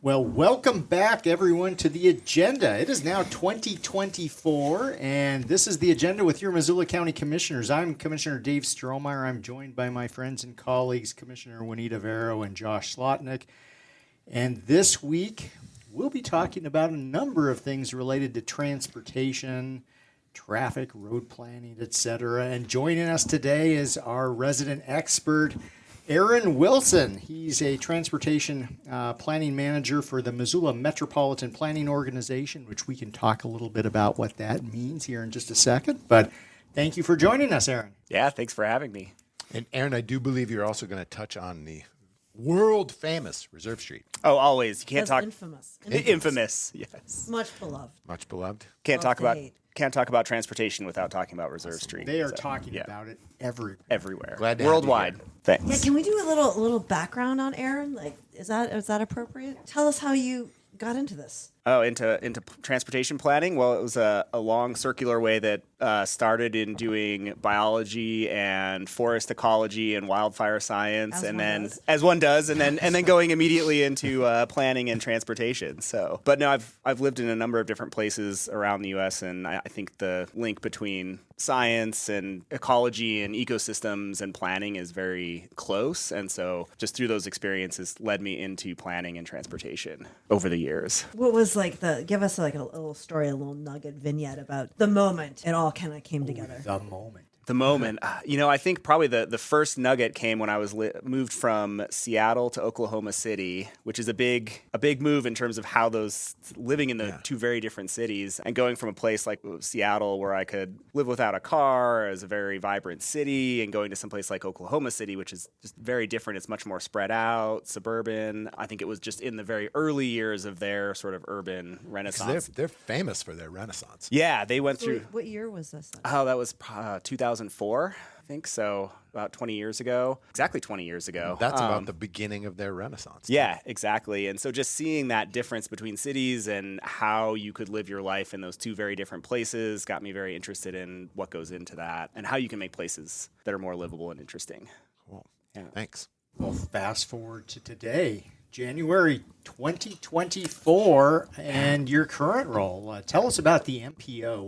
Well, welcome back, everyone, to the agenda. It is now 2024, and this is the agenda with your Missoula County Commissioners. I'm Commissioner Dave Strohmeyer. I'm joined by my friends and colleagues, Commissioner Juanita Vero and Josh Slotnick. And this week, we'll be talking about a number of things related to transportation, traffic, road planning, etc. And joining us today is our resident expert, Aaron Wilson. He's a transportation planning manager for the Missoula Metropolitan Planning Organization, which we can talk a little bit about what that means here in just a second. But thank you for joining us, Aaron. Yeah, thanks for having me. And Aaron, I do believe you're also going to touch on the world famous Reserve Street. Oh, always. You can't talk. Infamous. Infamous. Yes. Much beloved. Much beloved. Can't Love talk to about. hate. Can't talk about transportation without talking about Reserve Street. They are talking about it everywhere. Glad to have you worldwide. here. Thanks. Yeah, can we do a little background on Aaron? Like, is that appropriate? Tell us how you got into this. Oh, into transportation planning? Well, it was a long circular way that started in doing biology and forest ecology and wildfire science, as one does, and then going immediately into planning and transportation. So, but no, I've lived in a number of different places around the U.S., and I think the link between science and ecology and ecosystems and planning is very close, and so just through those experiences led me into planning and transportation over the years. What was give us like a little story, a little nugget vignette about the moment it all kind of came together. The moment. I think probably the first nugget came when I was moved from Seattle to Oklahoma City, which is a big move in terms of how those living in the two very different cities and going from a place like Seattle where I could live without a car as a very vibrant city and going to some place like Oklahoma City, which is just very different. It's much more spread out, suburban. I think it was just in the very early years of their sort of urban renaissance. They're famous for their renaissance. Yeah, they went through. What year was this then? Oh, that was 2004, I think. So about 20 years ago, exactly 20 years ago. That's about the beginning of their renaissance. Yeah, exactly. And so just seeing that difference between cities and how you could live your life in those two very different places got me very interested in what goes into that and how you can make places that are more livable and interesting. Cool. Yeah. Thanks. Well, fast forward to today, January 2024, and your current role. Tell us about the MPO.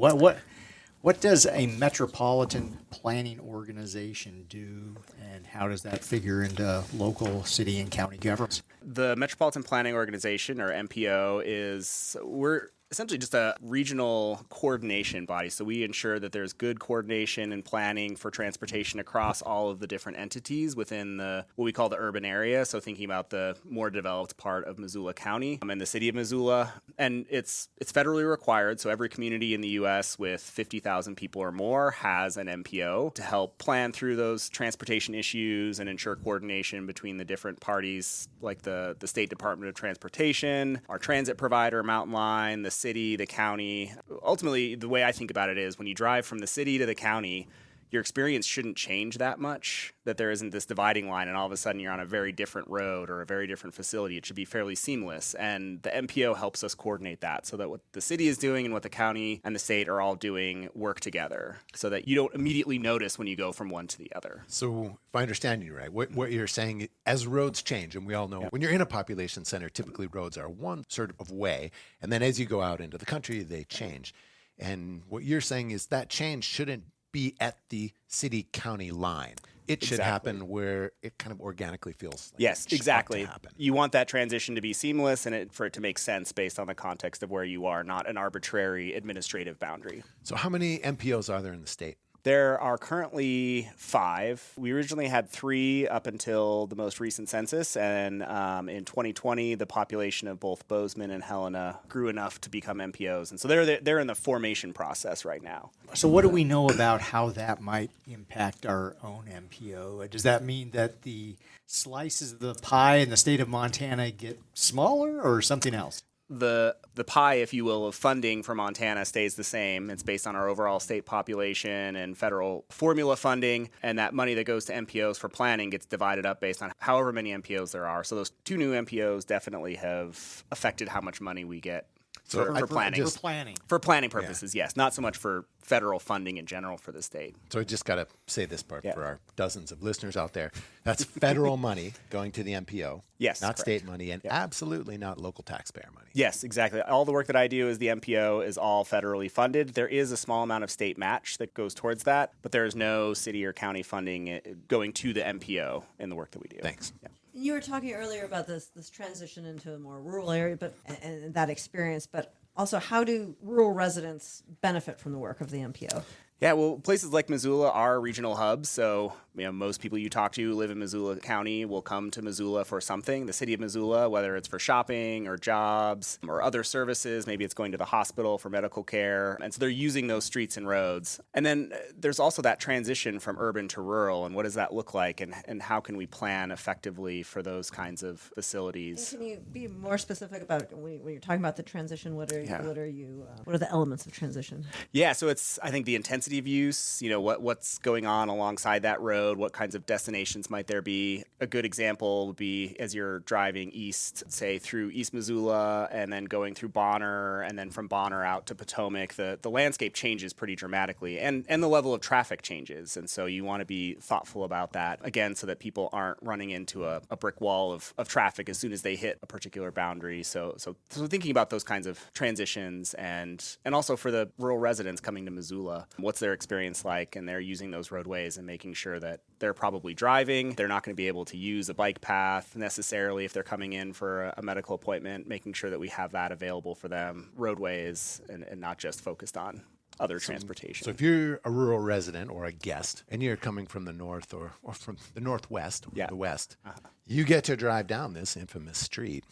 What does a metropolitan planning organization do, and how does that figure into local city and county governments? The Metropolitan Planning Organization, or MPO, we're essentially just a regional coordination body. So we ensure that there's good coordination and planning for transportation across all of the different entities within what we call the urban area. So thinking about the more developed part of Missoula County and the city of Missoula. And it's federally required. So every community in the U.S. with 50,000 people or more has an MPO to help plan through those transportation issues and ensure coordination between the different parties, like the State Department of Transportation, our transit provider, Mountain Line, the city, the county. Ultimately, the way I think about it is when you drive from the city to the county, your experience shouldn't change that much, that there isn't this dividing line and all of a sudden you're on a very different road or a very different facility. It should be fairly seamless. And the MPO helps us coordinate that so that what the city is doing and what the county and the state are all doing work together so that you don't immediately notice when you go from one to the other. So if I understand you right, what you're saying, as roads change, and we all know when you're in a population center, typically roads are one sort of way. And then as you go out into the country, they change. And what you're saying is that change shouldn't be at the city-county line. It should happen where it kind of organically feels like yes, exactly. To you want that transition to be seamless and for it to make sense based on the context of where you are, not an arbitrary administrative boundary. So how many MPOs are there in the state? There are currently 5. We originally had 3 up until the most recent census, and in 2020, the population of both Bozeman and Helena grew enough to become MPOs, and so they're in the formation process right now. So what do we know about how that might impact our own MPO? Does that mean that the slices of the pie in the state of Montana get smaller or something else? The pie, if you will, of funding for Montana stays the same. It's based on our overall state population and federal formula funding, and that money that goes to MPOs for planning gets divided up based on however many MPOs there are. So those 2 new MPOs definitely have affected how much money we get. for planning. For planning. For planning purposes, yes. Not so much for federal funding in general for the state. So I just got to say this part for our dozens of listeners out there. That's federal money going to the MPO. Yes, not correct. state money, and absolutely not local taxpayer money. Yes, exactly. All the work that I do as the MPO is all federally funded. There is a small amount of state match that goes towards that, but there is no city or county funding going to the MPO in the work that we do. Thanks. Yeah. You were talking earlier about this transition into a more rural area, but and that experience, but also how do rural residents benefit from the work of the MPO? Yeah, well, places like Missoula are regional hubs. So, most people you talk to who live in Missoula County will come to Missoula for something. The city of Missoula, whether it's for shopping or jobs or other services, maybe it's going to the hospital for medical care. And so they're using those streets and roads. And then there's also that transition from urban to rural. And what does that look like? And how can we plan effectively for those kinds of facilities? And can you be more specific about when you're talking about the transition? What are the elements of transition? Yeah, so it's, I think, the intensity of use, what's going on alongside that road, what kinds of destinations might there be. A good example would be as you're driving east, say through East Missoula and then going through Bonner and then from Bonner out to Potomac, the landscape changes pretty dramatically and the level of traffic changes. And so you want to be thoughtful about that, again, so that people aren't running into a brick wall of traffic as soon as they hit a particular boundary. So thinking about those kinds of transitions and also for the rural residents coming to Missoula, what's their experience like, and they're using those roadways and making sure that they're probably driving. They're not going to be able to use a bike path necessarily if they're coming in for a medical appointment, making sure that we have that available for them, roadways, and not just focused on other transportation. So if you're a rural resident or a guest and you're coming from the north or from the northwest or the west, you get to drive down this infamous street,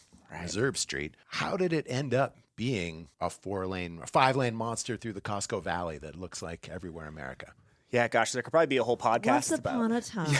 Reserve Street. How did it end up being a 5-lane monster through the Costco Valley that looks like everywhere in America? Yeah, gosh, there could probably be a whole podcast Once upon a time.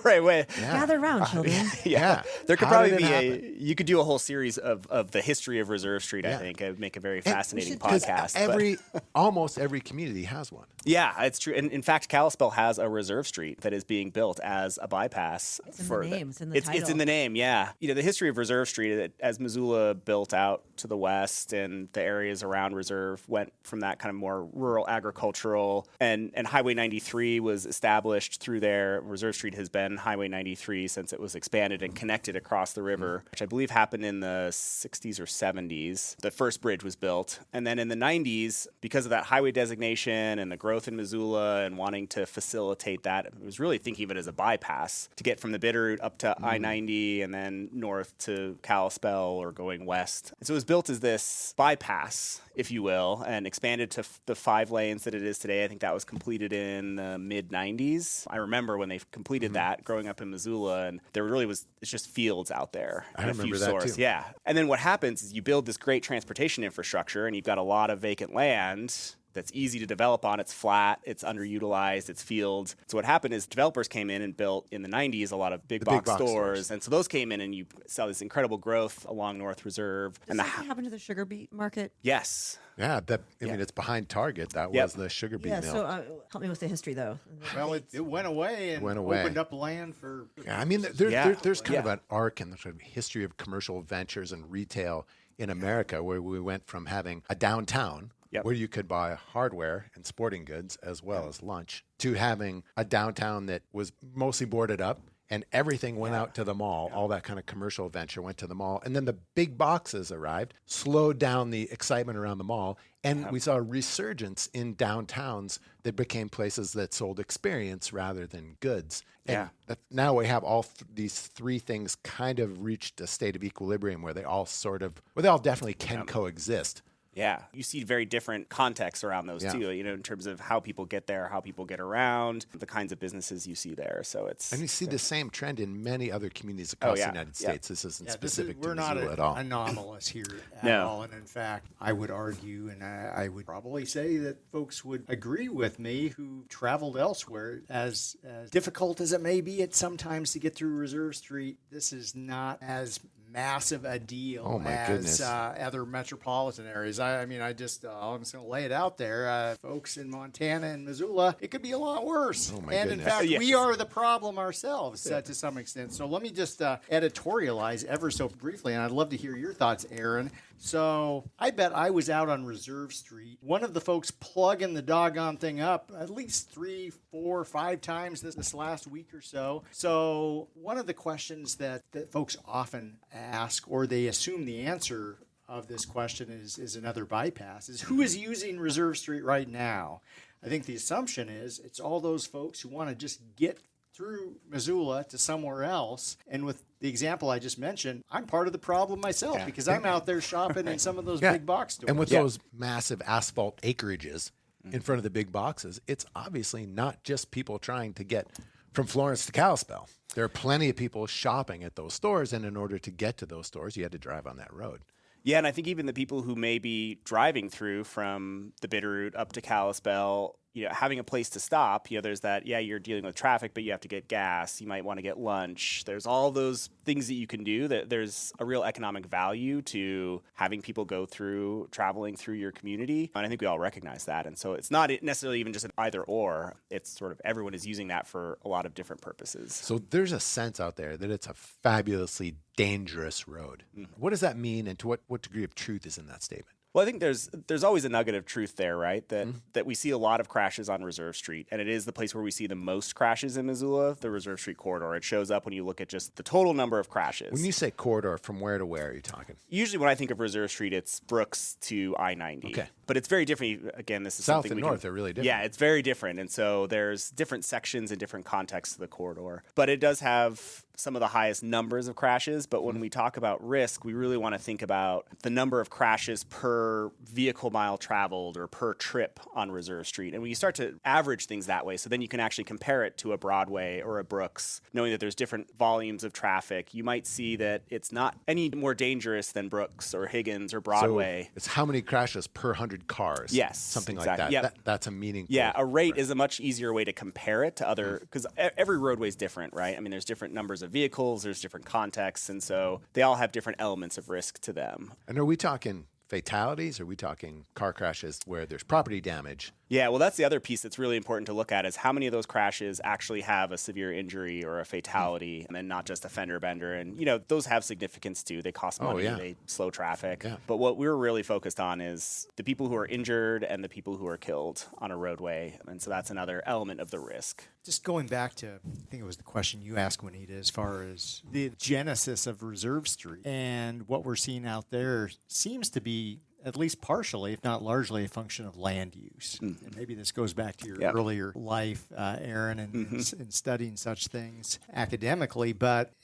right, wait. Gather round, children. Yeah. There could How probably did it be happen? you could do a whole series of the history of Reserve Street, I think. It'd make a very fascinating podcast. Almost every community has one. Yeah, it's true. And in fact, Kalispell has a Reserve Street that is being built as a bypass. It's in the name. It's in the title. It's in the name, yeah. The history of Reserve Street, as Missoula built out to the west and the areas around Reserve went from that kind of more rural agricultural, and Highway 93 was established through there. Reserve Street has been Highway 93 since it was expanded and connected across the river, which I believe happened in the 60s or 70s. The first bridge was built. And then in the 90s, because of that highway designation and the growth in Missoula and wanting to facilitate that, it was really thinking of it as a bypass to get from the Bitterroot up to I-90 and then north to Kalispell or going west. And so it was built as this bypass, if you will, and expanded to the 5 lanes that it is today. I think that was completed in the mid-90s. I remember when they completed that growing up in Missoula, and there really was, it's just fields out there. I and remember a few that stores. too. Yeah. And then what happens is you build this great transportation infrastructure and you've got a lot of vacant land that's easy to develop on. It's flat, it's underutilized, it's fields. So what happened is developers came in and built in the 90s a lot of big box stores. And so those came in and you saw this incredible growth along North Reserve. Does something happen to the sugar beet market? Yes. Yeah, I mean, it's behind Target. That was the sugar beet Yeah, mill. so help me with the history, though. Well, it went away and opened up land for... Yeah, I mean, there's kind of an arc in the sort of history of commercial ventures and retail in America where we went from having a downtown where you could buy hardware and sporting goods as well as lunch to having a downtown that was mostly boarded up and everything went out to the mall. All that kind of commercial venture went to the mall. And then the big boxes arrived, slowed down the excitement around the mall. And we saw a resurgence in downtowns that became places that sold experience rather than goods. And now we have these 3 things kind of reached a state of equilibrium where they all definitely can coexist. Yeah, you see very different contexts around those too, in terms of how people get there, how people get around, the kinds of businesses you see there. So and you see the same trend in many other communities across the United States. This isn't specific to Missoula at all. We're not anomalous here at all. And in fact, I would argue, and I would probably say that folks would agree with me who traveled elsewhere, as difficult as it may be at sometimes to get through Reserve Street, this is not as massive a deal as other metropolitan areas. I'm just going to lay it out there. Folks in Montana and Missoula, it could be a lot worse. In fact, we are the problem ourselves to some extent. So let me just editorialize ever so briefly, and I'd love to hear your thoughts, Aaron. So I bet I was out on Reserve Street, one of the folks plugging the doggone thing up at least 3, 4, 5 times this last week or so. So one of the questions that folks often ask, or they assume the answer of this question is another bypass, is who is using Reserve Street right now? I think the assumption is it's all those folks who want to just get through Missoula to somewhere else. And with the example I just mentioned, I'm part of the problem myself because I'm out there shopping in some of those big box stores. And with those massive asphalt acreages in front of the big boxes, it's obviously not just people trying to get from Florence to Kalispell. There are plenty of people shopping at those stores, and in order to get to those stores, you had to drive on that road. Yeah, and I think even the people who may be driving through from the Bitterroot up to Kalispell, having a place to stop, there's that, you're dealing with traffic, but you have to get gas. You might want to get lunch. There's all those things that you can do. That there's a real economic value to having people go through, traveling through your community. And I think we all recognize that. And so it's not necessarily even just an either or. It's sort of everyone is using that for a lot of different purposes. So there's a sense out there that it's a fabulously dangerous road. What does that mean, and to what degree of truth is in that statement? Well, I think there's always a nugget of truth there, right? That we see a lot of crashes on Reserve Street, and it is the place where we see the most crashes in Missoula, the Reserve Street corridor. It shows up when you look at just the total number of crashes. When you say corridor, from where to where are you talking? Usually when I think of Reserve Street, it's Brooks to I-90. Okay. But it's very different. Again, this is South something and north are really different. Yeah, it's very different. And so there's different sections and different contexts to the corridor. But it does have some of the highest numbers of crashes. But when we talk about risk, we really want to think about the number of crashes per vehicle mile traveled or per trip on Reserve Street. And when you start to average things that way, so then you can actually compare it to a Broadway or a Brooks, knowing that there's different volumes of traffic, you might see that it's not any more dangerous than Brooks or Higgins or Broadway. So it's how many crashes per 100 cars. Yes, something exactly. like that. Yep. That's a meaningful. Yeah, a rate is a much easier way to compare it to other, because every roadway is different, right? I mean, there's different numbers of vehicles, there's different contexts, and so they all have different elements of risk to them. And are we talking fatalities? Are we talking car crashes where there's property damage? Yeah, well, that's the other piece that's really important to look at is how many of those crashes actually have a severe injury or a fatality and then not just a fender bender. And, those have significance too. They cost money, they slow traffic. Yeah. But what we're really focused on is the people who are injured and the people who are killed on a roadway. And so that's another element of the risk. Just going back to, I think it was the question you asked, Juanita, as far as the genesis of Reserve Street. And what we're seeing out there seems to be at least partially, if not largely, a function of land use. And maybe this goes back to your earlier life, Aaron, and studying such things academically.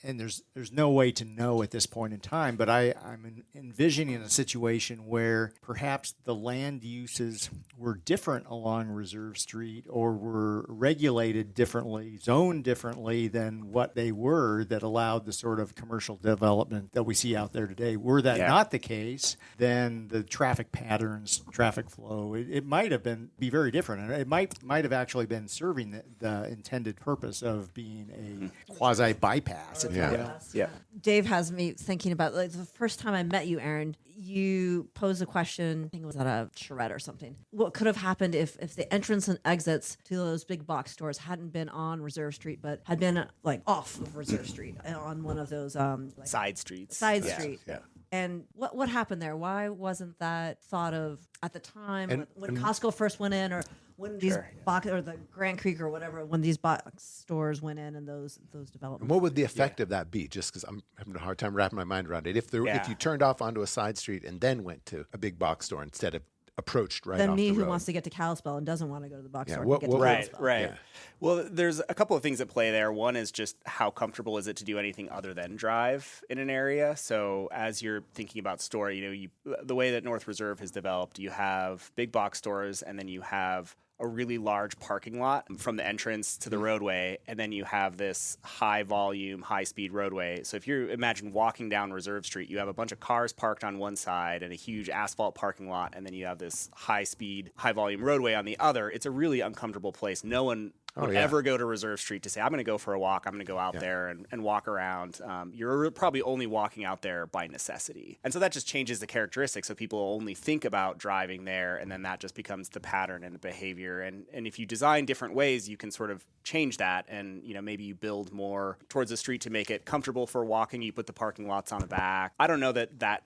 And there's no way to know at this point in time, but I'm envisioning a situation where perhaps the land uses were different along Reserve Street or were regulated differently, zoned differently than what they were that allowed the sort of commercial development that we see out there today. Were that not the case, then the traffic patterns, traffic flow, it might have be very different. And it might have actually been serving the intended purpose of being a quasi bypass. If you will. Yeah. Dave has me thinking about the first time I met you, Aaron. You posed a question, I think it was at a charrette or something. What could have happened if the entrance and exits to those big box stores hadn't been on Reserve Street, but had been off of Reserve Street on one of those side streets. Street. Yeah. And what happened there? Why wasn't that thought of at the time when Costco first went in, or when these box or the Grand Creek or whatever, when these box stores went in and those developments? And what would the effect of that be? Just because I'm having a hard time wrapping my mind around it. If you turned off onto a side street and then went to a big box store instead of approached right off the road. Then me who wants to get to Kalispell and doesn't want to go to the box store. Right. Yeah. Well, there's a couple of things at play there. One is just how comfortable is it to do anything other than drive in an area. So as you're thinking about store, the way that North Reserve has developed, you have big box stores and then you have a really large parking lot from the entrance to the roadway, and then you have this high volume, high speed roadway. So if you imagine walking down Reserve Street, you have a bunch of cars parked on one side and a huge asphalt parking lot, and then you have this high speed, high volume roadway on the other. It's a really uncomfortable place. No one would yeah. ever go to Reserve Street to say, I'm going to go for a walk, I'm going to go out there and walk around, you're probably only walking out there by necessity. And so that just changes the characteristics. So people only think about driving there, and then that just becomes the pattern and the behavior. And if you design different ways, you can sort of change that. And, maybe you build more towards the street to make it comfortable for walking. You put the parking lots on the back. I don't know that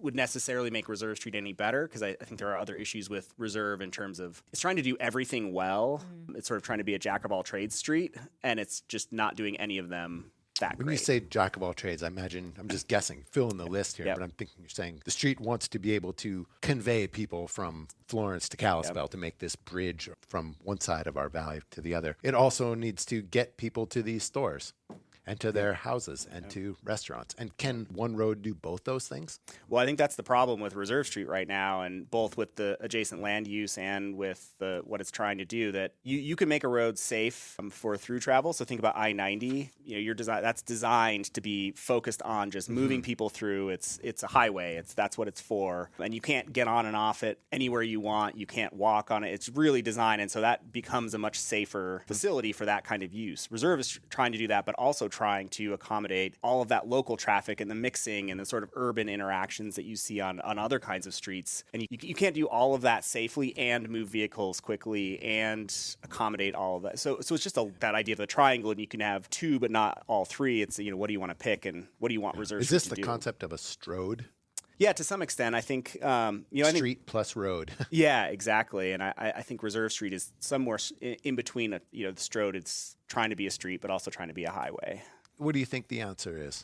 would necessarily make Reserve Street any better, because I think there are other issues with Reserve in terms of it's trying to do everything well. It's sort of trying to be a jack of all trades street, and it's just not doing any of them that When great. you say jack of all trades, I imagine, I'm just guessing, fill in the list here, but I'm thinking you're saying the street wants to be able to convey people from Florence to Kalispell to make this bridge from one side of our valley to the other. It also needs to get people to these stores and to their houses and to restaurants. And can one road do both those things? Well, I think that's the problem with Reserve Street right now, and both with the adjacent land use and with what it's trying to do, that you can make a road safe for through travel. So think about I-90. That's designed to be focused on just moving people through. It's a highway. That's what it's for. And you can't get on and off it anywhere you want. You can't walk on it. It's really designed, and so that becomes a much safer facility for that kind of use. Reserve is trying to do that, but also trying to accommodate all of that local traffic and the mixing and the sort of urban interactions that you see on other kinds of streets. And you can't do all of that safely and move vehicles quickly and accommodate all of that. So it's just that idea of the triangle, and you can have two but not all three. It's, what do you want to pick and what do you want Reserve Street to do? Is this the concept of a strode? Yeah, to some extent. I think, Street plus road. Yeah, exactly. And I think Reserve Street is somewhere in between, the Strode. It's trying to be a street, but also trying to be a highway. What do you think the answer is?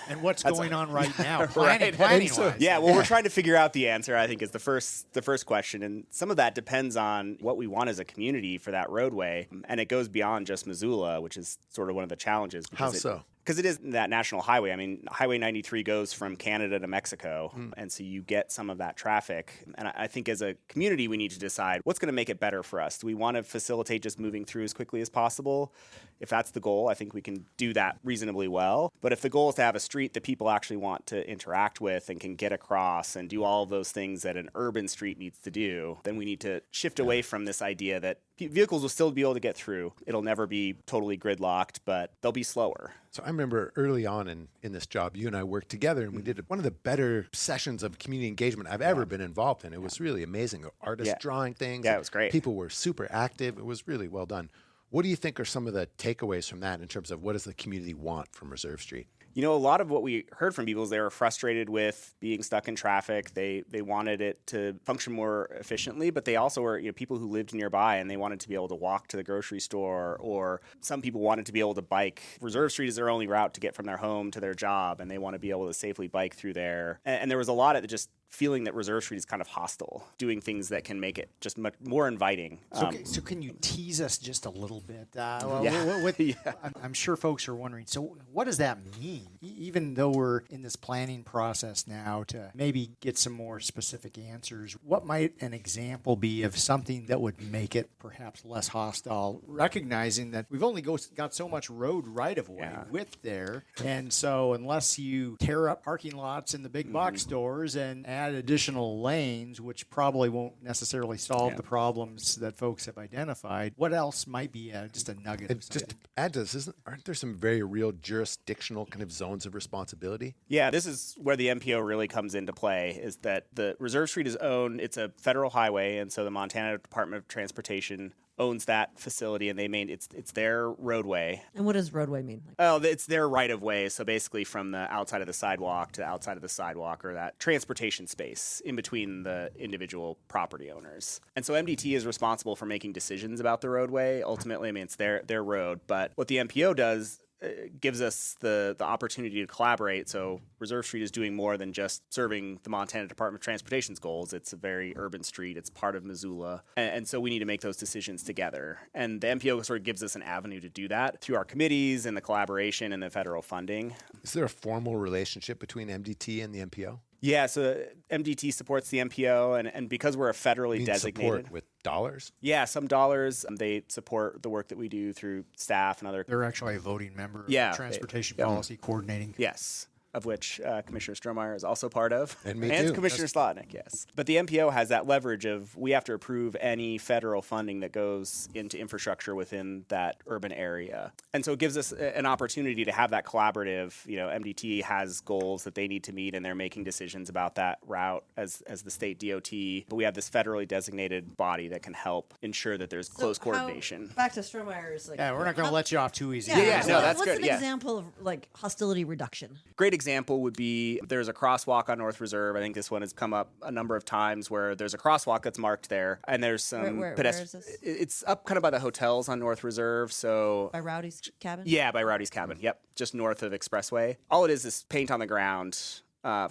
And what's going on right now, Right. planning-wise? Yeah, well, we're trying to figure out the answer, I think, is the first question. And some of that depends on what we want as a community for that roadway. And it goes beyond just Missoula, which is sort of one of the challenges. How so? Because it is that national highway. I mean, Highway 93 goes from Canada to Mexico, and so you get some of that traffic. And I think as a community, we need to decide what's going to make it better for us. Do we want to facilitate just moving through as quickly as possible? If that's the goal, I think we can do that reasonably well. But if the goal is to have a street that people actually want to interact with and can get across and do all of those things that an urban street needs to do, then we need to shift away from this idea that vehicles will still be able to get through. It'll never be totally gridlocked, but they'll be slower. So I remember early on in this job, you and I worked together, and we did one of the better sessions of community engagement I've ever been involved in. It was really amazing. Artists drawing things. Yeah, it was great. People were super active. It was really well done. What do you think are some of the takeaways from that in terms of what does the community want from Reserve Street? A lot of what we heard from people is they were frustrated with being stuck in traffic. They wanted it to function more efficiently, but they also were people who lived nearby and they wanted to be able to walk to the grocery store, or some people wanted to be able to bike. Reserve Street is their only route to get from their home to their job, and they want to be able to safely bike through there. And there was a lot of just feeling that Reserve Street is kind of hostile, doing things that can make it just much more inviting. So can you tease us just a little bit? Yeah. I'm sure folks are wondering, so what does that mean? Even though we're in this planning process now to maybe get some more specific answers, what might an example be of something that would make it perhaps less hostile, recognizing that we've only got so much road right-of-way width there, and so unless you tear up parking lots in the big box stores and add additional lanes, which probably won't necessarily solve the problems that folks have identified, what else might be just a nugget? Just to add to this, aren't there some very real jurisdictional kind of zones of responsibility? Yeah, this is where the MPO really comes into play, is that the Reserve Street is owned, it's a federal highway, and so the Montana Department of Transportation owns that facility, and it's their roadway. And what does roadway mean? It's their right of way. So basically, from the outside of the sidewalk to the outside of the sidewalk, or that transportation space in between the individual property owners. And so MDT is responsible for making decisions about the roadway. Ultimately, it's their road. But what the MPO does gives us the opportunity to collaborate. So Reserve Street is doing more than just serving the Montana Department of Transportation's goals. It's a very urban street. It's part of Missoula. And so we need to make those decisions together. And the MPO sort of gives us an avenue to do that through our committees and the collaboration and the federal funding. Is there a formal relationship between MDT and the MPO? Yeah, so MDT supports the MPO, and because we're a federally designated... Support with dollars? Yeah, some dollars. They support the work that we do through staff and other... They're actually a voting member of Yeah, Transportation Policy Coordinating. Yes. of which Commissioner Strohmeyer is also part of. And me too. Commissioner Slotnick, yes. But the MPO has that leverage of we have to approve any federal funding that goes into infrastructure within that urban area. And so it gives us an opportunity to have that collaborative, MDT has goals that they need to meet and they're making decisions about that route as the state DOT. But we have this federally designated body that can help ensure that there's close coordination. Back to Strohmeyer's. Yeah, we're not going to let you off too easy. Yeah, no, that's what's good. an Yeah. example of like hostility reduction? Great example would be there's a crosswalk on North Reserve. I think this one has come up a number of times where there's a crosswalk that's marked there, and there's some Where is this? It's up kind of by the hotels on North Reserve. So By Rowdy's cabin? yeah, by Rowdy's cabin. Yep, just north of Expressway. All it is paint on the ground.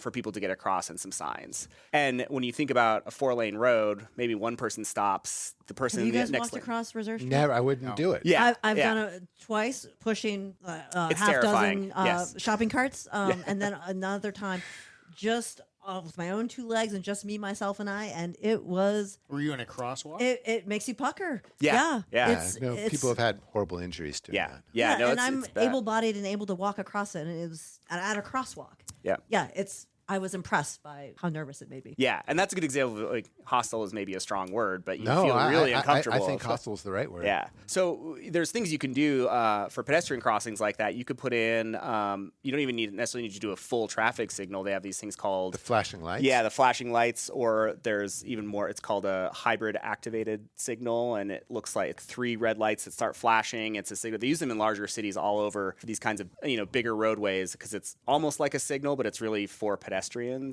For people to get across and some signs. And when you think about a 4-lane road, maybe one person stops, the person Have you in the guys next walked lane. across Reserve Street? Never, I wouldn't do it. Yeah, I've yeah. done it twice, pushing It's half terrifying, dozen yes. shopping carts, and then another time just with my own 2 legs and just me, myself, and I, and it was. Were you in a crosswalk? It makes you pucker. Yeah, yeah. It's, People have had horrible injuries doing Yeah, that. yeah, no, and it's, I'm it's bad. able-bodied and able to walk across it, and it was at a crosswalk. Yeah. Yeah, I was impressed by how nervous it made me. Yeah, and that's a good example of like hostile is maybe a strong word, but you No, feel really I uncomfortable. think hostile is the right word. Yeah. So there's things you can do for pedestrian crossings like that. You could put in, you don't even necessarily need to do a full traffic signal. They have these things called The flashing lights. Yeah, the flashing lights, or there's even more. It's called a hybrid activated signal, and it looks like 3 red lights that start flashing. It's a signal. They use them in larger cities all over for these kinds of bigger roadways because it's almost like a signal, but it's really for pedestrians,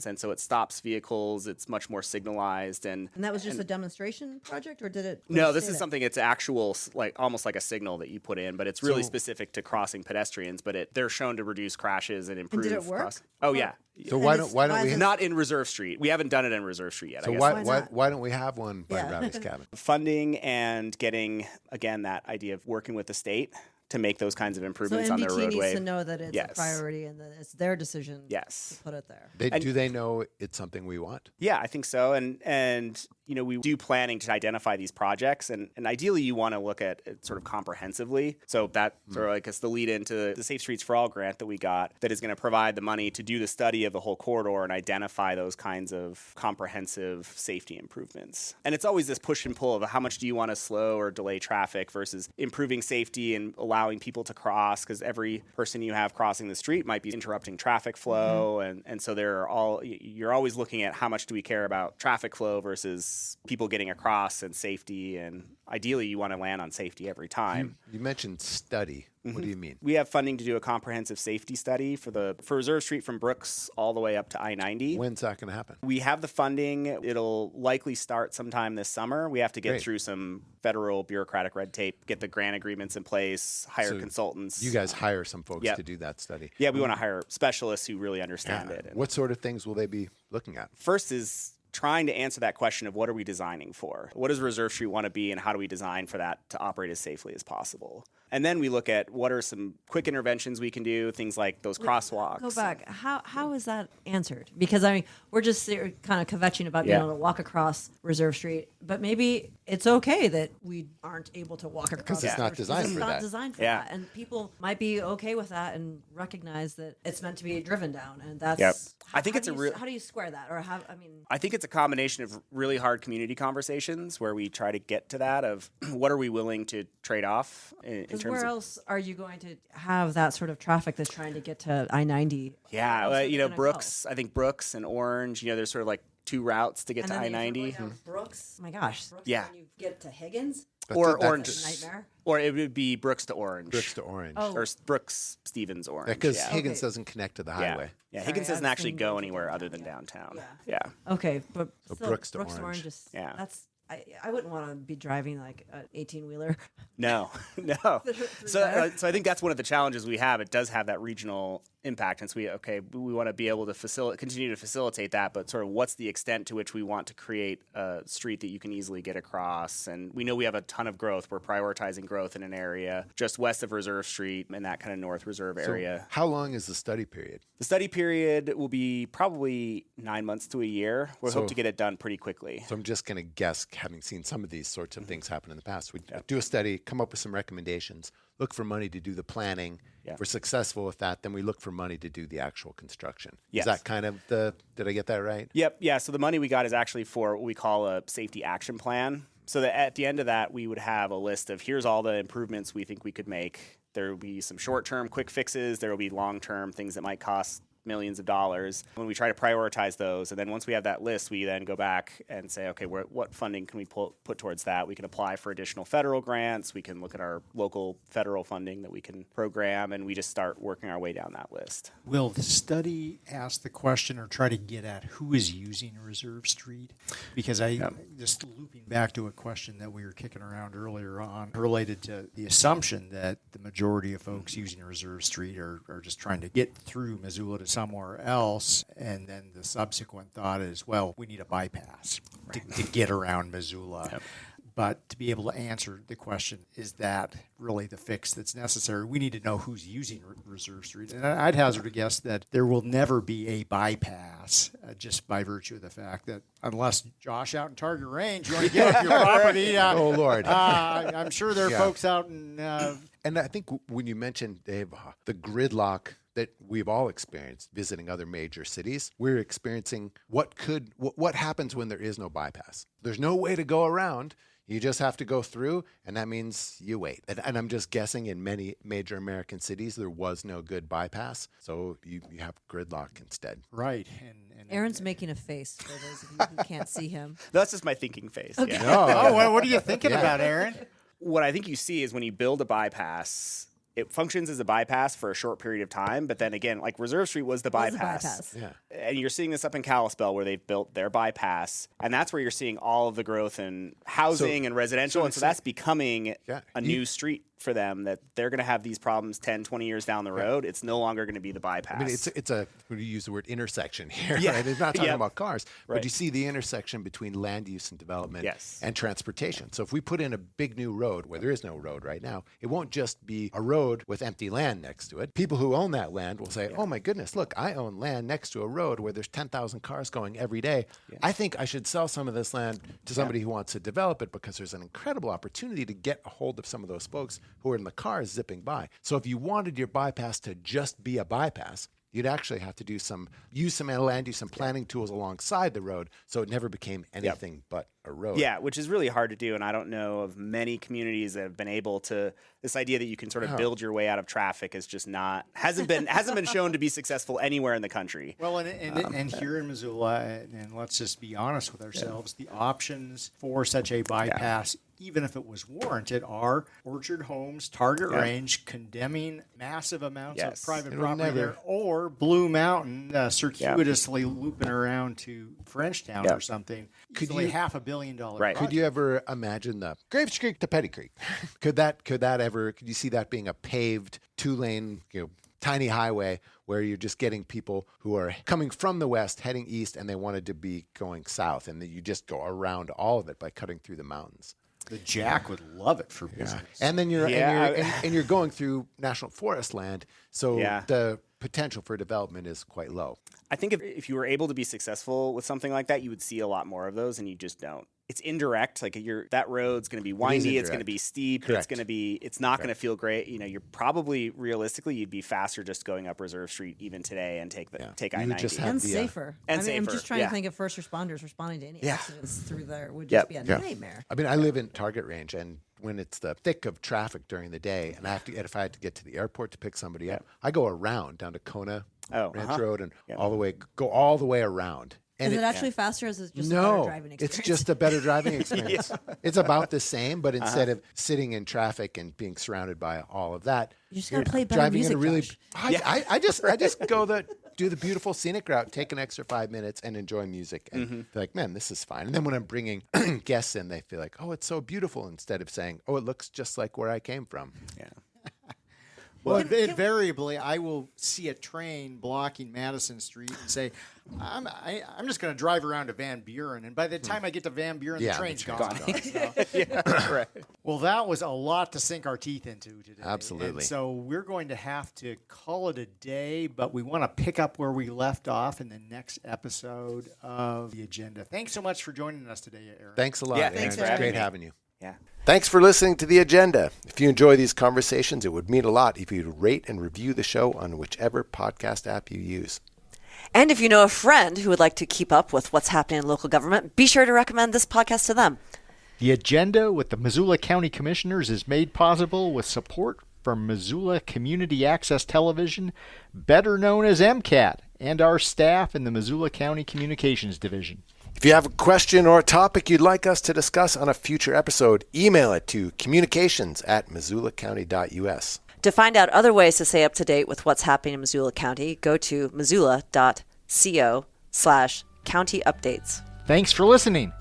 and so it stops vehicles. It's much more signalized, and And that was just a demonstration project, or did it? no, say this is that? something. It's actual, like almost like a signal that you put in, but it's really So- specific to crossing pedestrians. But they're shown to reduce crashes and improve. did it work? Oh yeah. So And why it's- don't why we? is it- Not in Reserve Street. We haven't done it in Reserve Street yet. So I guess. why not? why don't we have one by Yeah. Rowdy's cabin? Funding and getting again that idea of working with the state to make those kinds of So improvements on their MDT roadway. needs to know that it's Yes. a priority and that it's their decision Yes. to put it there. Do they know it's something we want? Yeah, I think so. And we do planning to identify these projects, and ideally you want to look at it sort of comprehensively. So that sort of like is the lead into the Safe Streets for All grant that we got that is going to provide the money to do the study of the whole corridor and identify those kinds of comprehensive safety improvements. And it's always this push and pull of how much do you want to slow or delay traffic versus improving safety and allowing people to cross, because every person you have crossing the street might be interrupting traffic flow. And so you're always looking at how much do we care about traffic flow versus people getting across and safety. And ideally you want to land on safety every time. You mentioned study. What do you mean? We have funding to do a comprehensive safety study for Reserve Street from Brooks all the way up to I-90. When's that going to happen? We have the funding. It'll likely start sometime this summer. We have to get Great. through some federal bureaucratic red tape, get the grant agreements in place, hire So consultants. You guys hire some folks Yep. to do that study. Yeah, we want to hire specialists who really understand it. And What sort of things will they be looking at? first is trying to answer that question of what are we designing for? What does Reserve Street want to be, and how do we design for that to operate as safely as possible? And then we look at what are some quick interventions we can do, things like those crosswalks. Go back. How is that answered? Because we're just kind of kvetching about being Yeah. able to walk across Reserve Street, but maybe it's okay that we aren't able to walk across. it's not Reserve Street, designed because for it's not that. designed for Yeah. that, and people might be okay with that and recognize that it's meant to be driven down, and that's. Yep. How, I think how it's do a you- real- How do you square that, or how? I mean, I think it's a combination of really hard community conversations where we try to get to that of what are we willing to trade off in because terms where of. else are you going to have that sort of traffic that's trying to get to I-90? Yeah, Where else are they gonna go? Brooks. I think Brooks and Orange. There's sort of like 2 routes to get And to then if you're I-90. going down Brooks. Oh my gosh. Brooks, Yeah. When you get to Higgins, Or That's- Orange. that's a nightmare. Or it would be Brooks to Orange. Brooks to Orange. Oh. Or Brooks Stevens Orange. Because yeah. Higgins Okay. doesn't connect to the Yeah. highway. Yeah, Sorry, Higgins I doesn't was actually thinking go Brooks to anywhere other downtown, than downtown. Yeah. Yeah. Okay, but So still, Brooks to Orange. is Yeah. that's I wouldn't want to be driving like an 18-wheeler. No, no. So I think that's one of the challenges we have. It does have that regional impact, and so we want to be able to continue to facilitate that. But sort of what's the extent to which we want to create a street that you can easily get across? And we know we have a ton of growth. We're prioritizing growth in an area just west of Reserve Street in that kind of North Reserve area. So how long is the study period? The study period will be probably 9 months to a year. We So- hope to get it done pretty quickly. So I'm just going to guess, having seen some of these sorts of things happen in the past, we do a study, come up with some recommendations. look for money to do the planning. Yeah. If we're successful with that, then we look for money to do the actual construction. Yes. Is that kind of did I get that right? Yep. Yeah. So the money we got is actually for what we call a safety action plan. So that at the end of that, we would have a list of here's all the improvements we think we could make. There will be some short-term quick fixes. There will be long-term things that might cost millions of dollars. When we try to prioritize those, and then once we have that list, we then go back and say, okay, what funding can we put towards that? We can apply for additional federal grants. We can look at our local federal funding that we can program, and we just start working our way down that list. Will the study ask the question or try to get at who is using Reserve Street? Because just looping back to a question that we were kicking around earlier on related to the assumption that the majority of folks using Reserve Street are just trying to get through Missoula to somewhere else, and then the subsequent thought is, well, we need a bypass to get around Missoula. Yep. But to be able to answer the question, is that really the fix that's necessary? We need to know who's using Reserve Street. And I'd hazard a guess that there will never be a bypass just by virtue of the fact that unless Josh out in Target Range, you want to get up your property. Oh, Lord. I'm sure there are folks out in... And I think when you mentioned, Dave, the gridlock that we've all experienced visiting other major cities, we're experiencing what happens when there is no bypass. There's no way to go around. You just have to go through, and that means you wait. And I'm just guessing in many major American cities, there was no good bypass, so you have gridlock instead. Right. And Aaron's making a face for those of you who can't see him. That's just my thinking face. Okay. Yeah. well, what are you thinking about, Aaron? What I think you see is when you build a bypass, it functions as a bypass for a short period of time, but then again, like Reserve Street was the bypass. Yeah. And you're seeing this up in Kalispell where they've built their bypass, and that's where you're seeing all of the growth in housing and residential, and so that's becoming a new street for them that they're going to have these problems 10, 20 years down the road. It's no longer going to be the bypass. I mean, it's a, we use the word intersection here, Yeah. right? It's not talking about cars, Right. but you see the intersection between land use and development Yes. and transportation. So if we put in a big new road where there is no road right now, it won't just be a road with empty land next to it. People who own that land will say, oh my goodness, look, I own land next to a road where there's 10,000 cars going every day. I think I should sell some of this land to somebody who wants to develop it because there's an incredible opportunity to get a hold of some of those folks who are in the cars zipping by. So if you wanted your bypass to just be a bypass, you'd actually have to use some land use, some planning tools alongside the road, so it never became anything but a road. Yeah, which is really hard to do, and I don't know of many communities that have been able to. This idea that you can sort of build your way out of traffic is just hasn't been shown to be successful anywhere in the country. Well, and here in Missoula, and let's just be honest with ourselves, the options for such a bypass, even if it was warranted, are Orchard Homes, Target Range, condemning massive amounts of private property there, or Blue Mountain circuitously looping around to Frenchtown or something. Easily $500 million. Right. Could you ever imagine the Graves Creek to Petty Creek? Could you see that being a paved 2-lane, tiny highway where you're just getting people who are coming from the west heading east and they wanted to be going south, and then you just go around all of it by cutting through the mountains? The Jack would love it for business. And then you're going through national forest land, so the potential for development is quite low. I think if you were able to be successful with something like that, you would see a lot more of those, and you just don't. It's indirect. Like that road's going to be windy. It's going to be steep. Correct. It's not going to feel great. You're probably realistically you'd be faster just going up Reserve Street even today and take I-90 and safer. And I'm safer. just trying to think of first responders responding to any accidents through there would just be a nightmare. I mean, I live in Target Range, and when it's the thick of traffic during the day, and if I had to get to the airport to pick somebody up, I go around down to Kona Ranch Road and go all the way around. And is it actually faster, or is it just a better driving experience? It's just a better driving experience. It's about the same, but instead of sitting in traffic and being surrounded by all of that, you just got to play better driving music, in a really. Josh. I just go do the beautiful scenic route, take an extra 5 minutes, and enjoy music, and be like, man, this is fine. And then when I'm bringing guests in, they feel like, oh, it's so beautiful, instead of saying, oh, it looks just like where I came from. Yeah. Well, invariably, I will see a train blocking Madison Street and say, I'm just going to drive around to Van Buren. And by the time I get to Van Buren, the train's gone. Right. Well, that was a lot to sink our teeth into today. Absolutely. And so we're going to have to call it a day, but we want to pick up where we left off in the next episode of The Agenda. Thanks so much for joining us today, Aaron. Thanks a lot. Yeah, Aaron. thanks for It's having great me. having you. Yeah. Thanks for listening to The Agenda. If you enjoy these conversations, it would mean a lot if you'd rate and review the show on whichever podcast app you use. And if you know a friend who would like to keep up with what's happening in local government, be sure to recommend this podcast to them. The Agenda with the Missoula County Commissioners is made possible with support from Missoula Community Access Television, better known as MCAT, and our staff in the Missoula County Communications Division. If you have a question or a topic you'd like us to discuss on a future episode, email it to communications@missoulacounty.us. To find out other ways to stay up to date with what's happening in Missoula County, go to missoula.co/county updates. Thanks for listening.